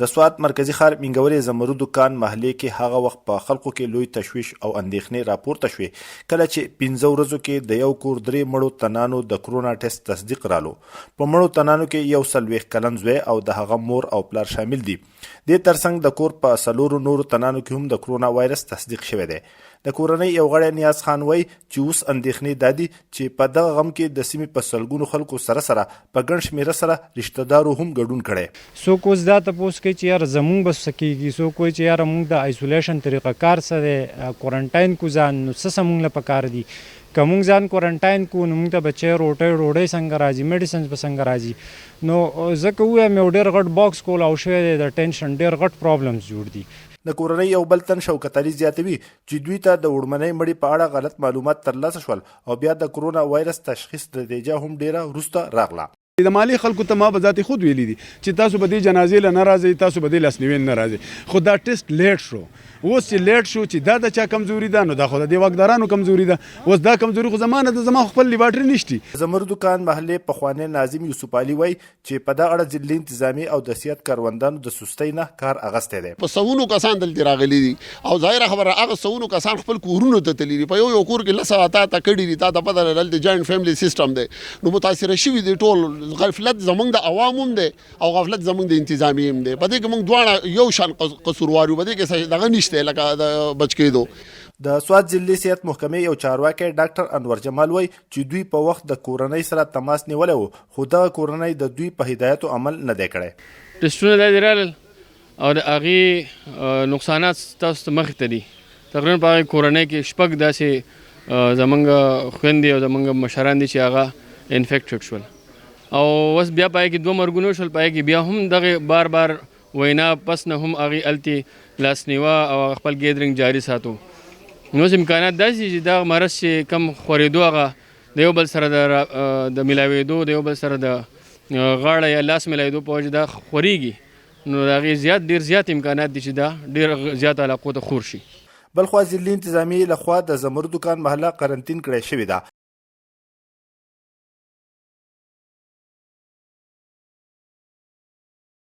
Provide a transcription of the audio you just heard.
د سوات مرکزی ښار مینګورې زمرودو کان محلې کې هغه وخت په خلکو کې لوی تشویش او اندېښنې راپورته شوې کله چې 15 ورځو کې د یو کور 3 مړو تنانو د کرونا ټیسټ تصدیق رالو. په مړو تنانو کې یو 40 کلن زوی او د هغه مور او پلار شامل دي. د ترڅنګ د کور په 4 نورو تنانو کې هم د کرونا وایرس تصدیق شوی دی. د کورنۍ یو غړی نیاز خان وایي چې اوس اندېښنې دادي چې په دغه غم کې د سیمې په سلګونو خلکو سره په ګڼ شمېره سره رشته دارو هم ګډون کړی. څوک اوس دا تپوس کوي چې یاره زمونږ به څه کېږي، څوک وایي چې یاره مونږ د آیسولیشن طریقه کار څه دی، کوارنټاین کو ځان نو څه مونږ له پکار دي. که مونږ ځان کوارنټاین کو نو مونږ ته بچی ډوډۍ څنګه راځي، میډیسنز به څنګه راځي. نو ځکه ووایم یو ډېر غټ باکس کول او شوی دی، د ټینشن ډېر غټ پرابلمز جوړ دي. د کورنۍ یو بل تن شوکت علي زیاتوي چې دوی ته د وړمنۍ مړي په اړه غلط معلومات ترلاسه شول او بیا د کرونا وایرس تشخیص نتیجه هم ډیره وروسته راغله. د مالی خلکو ته ما به ذاتي خود ویلي دي چې تاسو به دې جنازې له نه راځئ، تاسو به دې لاسنیوي نه راځئ. خو دا ټیسټ لیټ شو. اوس چې لیټ شو چې دا د چا کمزوري ده نو دا خو د دې واکدارانو کمزوري ده. اوس دا کمزوري خو زما خپل لیبارټري نشتی. زمرودو کان محلې پخوانی ناظم یوسف علي وایي چې په دغه اړه ضلعي انتظامي او د صحت کاروندانو د سستۍ نه کار اخیستی دی. په سوونو کسان دلته راغلي دي او ظاهره خبره هغه سوونو کسان خپل کورونو ته تللي دي. په یو کور کې لسه اته کړي دي. تا ته پته لرل د جاینټ فیملی سیستم دی نو متاثره شوي دي ټول. غفلت زمونږ د عوام هم دی او غفلت زمونږ د انتظامي هم دی. په دې کې موږ دواړه یو شان قصوروار یو. په دې کې دغه نشته لکه د بچ کېدو. د سوات ضلعي صحت محکمې یو چارواکی ډاکټر انور جمال وایي چې دوی په وخت د کورنۍ سره تماس نیولی و خو دغه کورنۍ د دوی په هدایتو عمل نه دی کړی. ټسټونه داسې رالل او د هغې نقصانات تاسو ته مخې ته دي. تقریبا په هغې کورنۍ کې شپږ داسې زمونږ خویندې او زمونږ مشران دي چې هغه انفیکټډ شول او اوس بیا په هغې کې 2 مرګونه وشول. په هغې کې بیا هم دغې بار بار وینا پس نه هم هغې هلتې لاسنیوه او خپل ګیدرینګ جاري ساتو. نو اوس امکانات داسې چې دغه مرض چې کم خورېدو هغه د یو بل سره د ملاوېدو، د یو بل سره د غاړه یا لاس ملاوېدو په وجه دا خورېږي. نو د هغې ډېر زیات امکانات دي چې دا ډېر زیات علاقو ته خور شي. بلخوا ضلعي انتظامي لخوا د زمرودو کان محله قرنطین کړی شوې ده.